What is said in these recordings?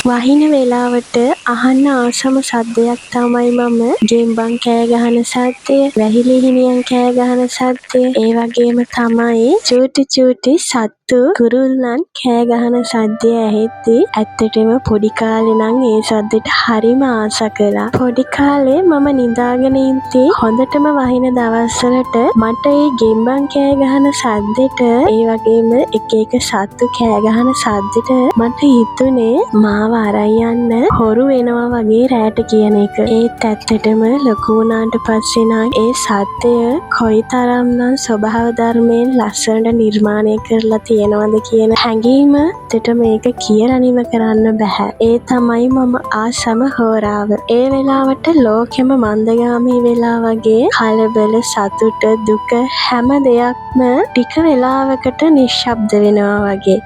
වහින වෙලාවට අහන්න ආසම සද්දයක් තමයි මම ගෙම්බන් කෑ ගහන සද්දය, වැහිලි හිනියන් කෑ ගහන සද්දය, ඒ වගේම තමයි චූටි චූටි සත්තු කුරුල්ලන් කෑ ගහන සද්දය ඇහෙද්දි ඇත්තටම පොඩි කාලේ නම් ඒ සද්දෙට හරිම ආස කළා. පොඩි කාලේ මම නිදාගෙන ඉඳි හොඳටම වහින දවස්වලට මට ඒ ගෙම්බන් කෑ ගහන සද්දෙට ඒ වගේම එක එක සත්තු කෑ ගහන සද්දෙට මට හිතුනේ මාව අරන් යන්න හොරු වෙනවා වගේ රැට කියන එක. ඒත් ඇත්තටම ලොකු වුණාට පස්සේ නම් ඒ සද්දය කොයිතරම්නම් ස්වභාව ධර්මයෙන් ලස්සනට නිර්මාණය කරලා තියෙනවද කියන හැඟීම ඇත්තට මේක කියලා නිම කරන්න බෑ. ඒ තමයි මම ආසම හෝරාව. ඒ වෙලාවට ලෝකෙම මන්දගාමී වෙලා වගේ කලබල, සතුට, දුක හැම දෙයක්ම ටික වෙලාවකට නිශ්ශබ්ද වෙනවා වගේ.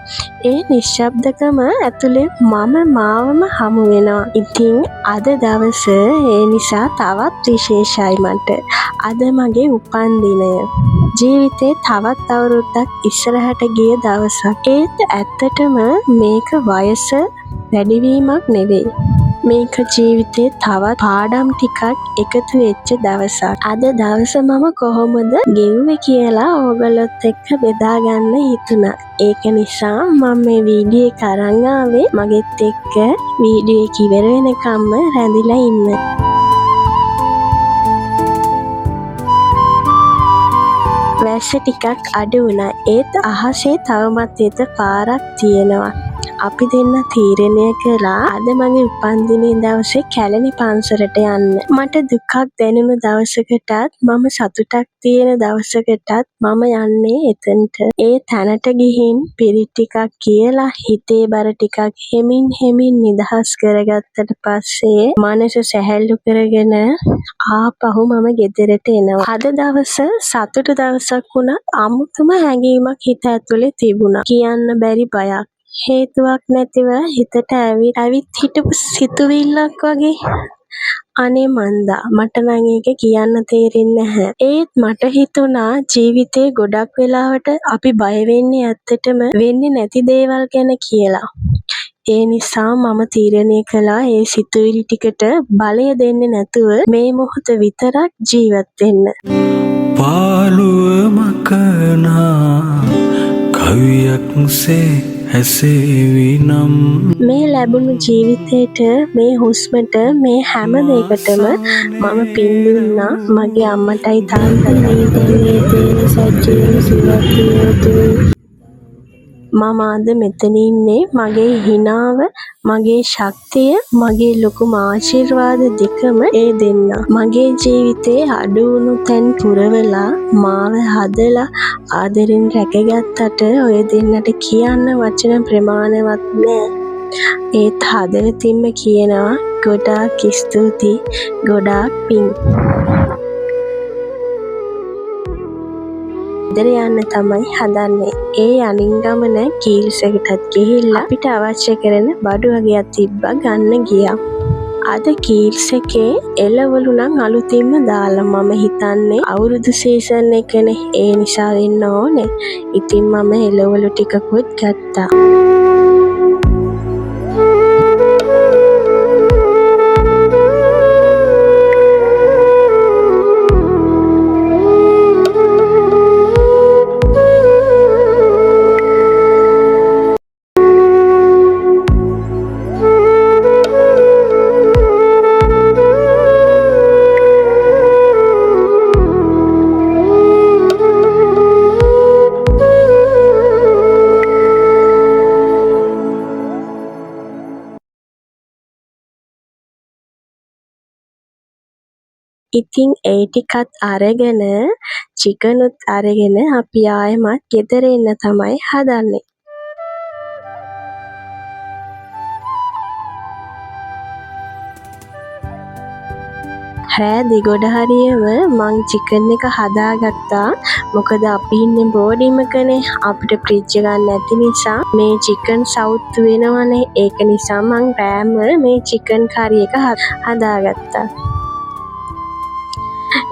ඒ නිශ්ශබ්දකම ඇතුලේ මම මාවම හමු වෙනවා. ඉතින් අද දවස ඒ නිසා තවත් විශේෂයි මට. අද මගේ උපන්දිනය. ජීවිතේ තවත් අවුරුද්දක් ඉස්සරහට ගිය දවසක්. ඒත් ඇත්තටම මේක වයස වැඩිවීමක් නෙවෙයි. මේක ජීවිතේ තවත් පාඩම් ටිකක් එකතු වෙච්ච දවසක්. අද දවස මම කොහොමද ගෙවුවේ කියලා ඕගොල්ලොත් එක්ක බෙදා ගන්න හිතුණා. ඒක නිසා මම මේ වීඩියෝ එක අරන් ආවේ මගෙත් එක්ක වීඩියෝ එක ඉවර වෙනකම්ම රැඳිලා ඉන්න. වැස්ස ටිකක් අඩු වුණා. ඒත් අහසේ තවමත් එත පාරක් තියෙනවා. අපි දෙන්න තීරණය කළා අද මගේ උපන්දිනේ දවසේ කැලණි පන්සලට යන්න. මට දුකක් දැනුණු දවසකටත් මම සතුටක් තියෙන දවසකටත් මම යන්නේ එතනට. ඒ තැනට ගිහින් පිරිත් ටිකක් කියලා හිතේ බර ටිකක් හෙමින් නිදහස් කරගත්තට පස්සේ මනස සැහැල්ලු කරගෙන ආපහු මම ගෙදරට එනවා. අද දවස සතුටු දවසක් වුණත් අමුතුම හැඟීමක් හිත ඇතුලේ තිබුණා. කියන්න බැරි බයක්. හේතුවක් නැතිව හිතට ඇවිත් හිටපු සිතුවිල්ලක් වගේ. අනේ මන්දා මට නම් ඒක කියන්න තේරෙන්නේ නැහැ. ඒත් මට හිතුණා ජීවිතේ ගොඩක් වෙලාවට අපි බය වෙන්නේ ඇත්තටම වෙන්නේ නැති දේවල් ගැන කියලා. ඒ නිසා මම තීරණය කළා ඒ සිතුවිලි ටිකට බලය දෙන්නේ නැතුව මේ මොහොත විතරක් ජීවත් වෙන්න. පාළුව මකනා කවියක්සේ හැසේවිනම් මේ ලැබුණු ජීවිතේට, මේ හුස්මට, මේ හැම දෙයකටම මම පින් දුන්නා මගේ අම්මටයි තාත්තටයි දෙවියන්ට සත්‍යයෙන් සුවපත්. මම අද මෙතන ඉන්නේ මගේ හිනාව, මගේ ශක්තිය, මගේ ලොකුම ආශිර්වාද දෙකම ඒ දෙන්නා. මගේ ජීවිතේ අඩු වුණු තැන් පුරවලා මාව හදලා ආදරෙන් රැකගත්තට ඔය දෙන්නට කියන්න වචන ප්‍රමාණවත් නෑ. ඒත් හදවතින්ම කියනවා ගොඩාක් ස්තුතියි, ගොඩාක් පිං. ගෙදර යන්න තමයි හදන්නේ. ඒ අනින් ගමන කීල්සකටත් ගිහිල්ලා අපිට අවශ්‍ය කරන බඩු වගේක් තිබ්බා ගන්න ගියා. අද කීල්ස් එකේ එළවලු නම් අලුතින්ම දාලා මම හිතන්නේ අවුරුදු සීසන් එකනේ. ඒ නිසා වෙන්න ඕනේ. ඉතින් මම එළවලු ටිකකුත් ගත්තා. ඉතින් ඒ ටිකත් අරගෙන චිකනුත් අරගෙන අපි ආයෙමත් ගෙදර එන්න තමයි හදන්නේ. රෑ දිගොඩ හරියම මං චිකන් එක හදාගත්තා. මොකද අපි ඉන්නේ බෝඩින් එකනේ. අපිට ෆ්‍රිජ් එකක් නැති නිසා මේ චිකන් සවුත් වෙනවනේ. ඒක නිසා මං රෑම මේ චිකන් කරි එක හදාගත්තා.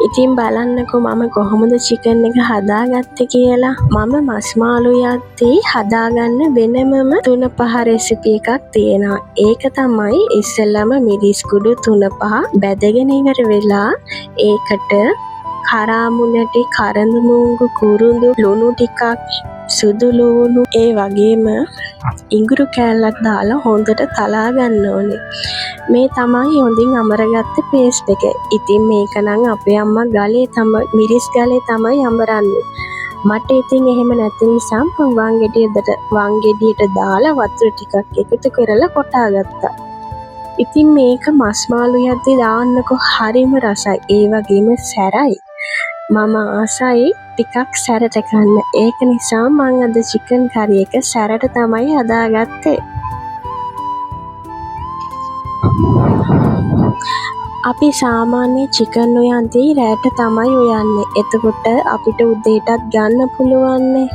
ඉතින් බලන්නකෝ මම කොහොමද චිකන් එක හදාගත්තේ කියලා. මම මස් මාළු යද්දී හදාගන්න වෙනමම 3-5 රෙසිපි එකක් තියෙනවා. ඒක තමයි ඉස්සෙල්ලාම මිරිස් කුඩු 3-5 බැදගෙන ඉවර වෙලා ඒකට කරාමුණටි, කරඳ මුංගු, කුරුඳු, ලුණු ටිකක්, සුදු ලුණු, ඒ වගේම ඉඟුරු කෑල්ලක් දාලා හොඳට තලා ගන්න ඕනේ. මේ තමයි හොඳින් අමරගත්ත පේස්ට් එක. ඉතින් මේක නම් අපේ අම්මා ගලේ තමයි මිරිස් ගලේ තමයි අමරන්නේ. මට ඉතින් එහෙම නැති නිසා මම වංගෙඩියට දාලා වතුර ටිකක් එකතු කරලා කොටා ගත්තා. ඉතින් මේක මස් මාළු යද්දී දාන්නකො හරිම රසයි. ඒ වගේම සැරයි. මම ආසයි ටිකක් සැරට කන්න. ඒක නිසා මම අද චිකන් කරි එක සැරට තමයි හදාගත්තේ. අපි සාමාන්‍ය චිකන් උයන්දී රෑට තමයි උයන්නේ. එතකොට අපිට උදේටත් ගන්න පුළුවන්නේ.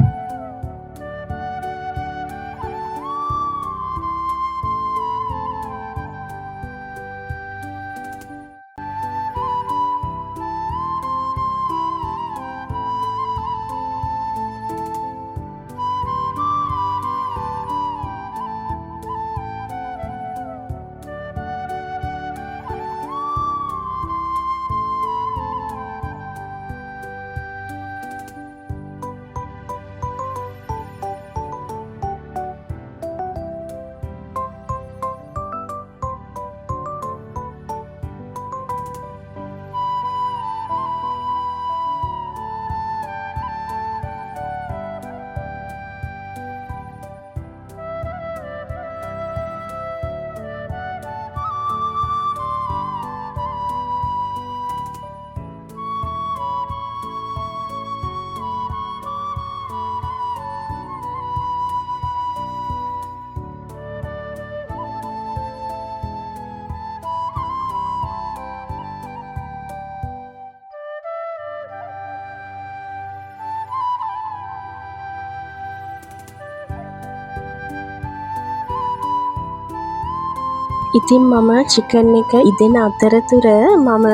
ඉතින් මම චිකන් එක ඉදෙන අතරතුර මම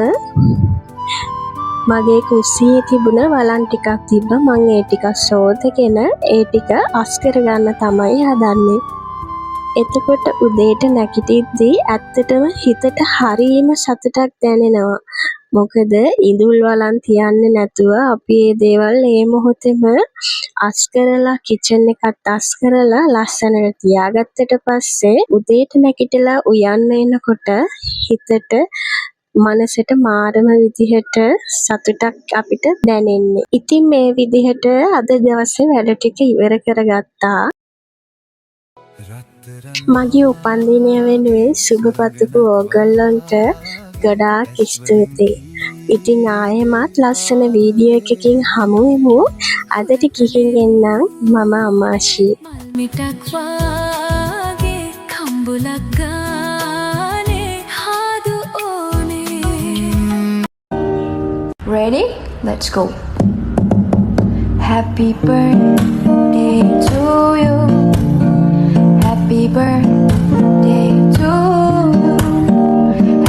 මගේ කුස්සියේ තිබුණ වලන් ටිකක් තිබ්බා. මම ඒ ටික සෝදගෙන ඒ ටික අස් කරගන්න තමයි හදන්නේ. එතකොට උදේට නැගිටිද්දී ඇත්තටම හිතට හරීම සතුටක් දැනෙනවා. මොකද ඉඳුල් වලන් තියන්නේ නැතුව අපි මේ දේවල් මේ මොහොතේම අස් කරලා කිචන් එකත් අස් කරලා ලස්සනට තියාගත්තට පස්සේ උදේට නැගිටලා උයන්න එනකොට හිතට මනසට මාරම විදිහට සතුටක් අපිට දැනෙන්නේ. ඉතින් මේ විදිහට අද දවසේ වැඩ ටික ඉවර කරගත්තා. මගේ උපන්දිනය වෙනුවෙන් සුබපතපු ඕගොල්ලන්ට ගොඩාක් ස්තුතියි. ඉතින් ආයෙමත් ලස්සන වීඩියෝ එකකින් හමු වෙමු. අදට ගිහින් එන්නම්. මම අමාෂි. මිටක් වාගේ කම්බුලක් ගානේ හාදු ඕනේ. Ready? Let's go. Happy birthday to you. Happy birthday to you.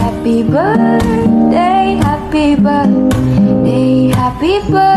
Happy birthday, happy birthday, happy birthday.